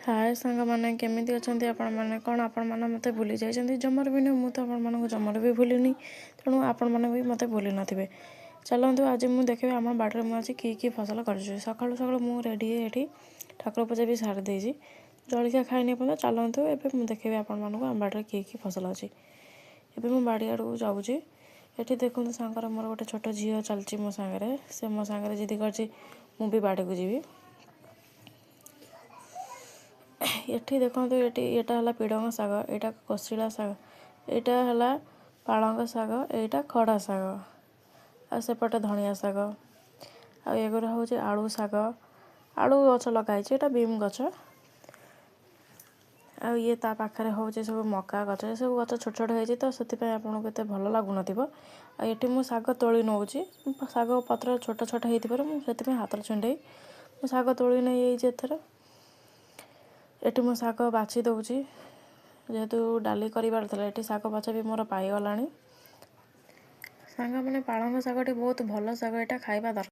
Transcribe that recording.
हाय सांग मैंने केमी अच्छा आपण मैंने कौन आपण मैंने मत भूली जाइए जमार भी नहीं मुझे आपण जमार भी भूलिनी तेणु आपण मैंने भी मत भूली नथिबे। चलतु आज मुझे देखिए आम बाड़े मुझे कि फसल कर सका सका मुझे रेडी ये ठाकुर पूजा भी सारी देजी जलिया खाई पे चलतु एवं देखिए आपण आम बाड़े कि फसल अच्छी एवं मो बाड़ी आड़ जाऊँगी ये देखते सांगर मोर गोटे छोट झील चलती मो सांगे से मो सांगे जिद कर बाड़ी को जीवी ये देखो यहाँ है पिड़ंग शाग यहाँ कोशिला शाग यहाँ है पालंग शाग यहाँ खड़ा शाग आसेपटे धनिया शाग आगुरा हूँ आलू शाग आलू गच लगाई यहाँ बीम गच आ ये ता पाखे हूँ सब मका गच सब गच छोट छोट होती तो से आपको एत भल लगुन ये मुझे शाग तोली नौ शाग पत्र छोट छोट होती हाथ छुंडे मुझे शाग तोली नहीं एथर ये मो शाग बाछि दूची जेहेतु डाली कर शाग बाछा भी मोर पाईगला सांग मैंने पालंग शाग बहुत भल शाग यहाँ खाଇବା दरकार।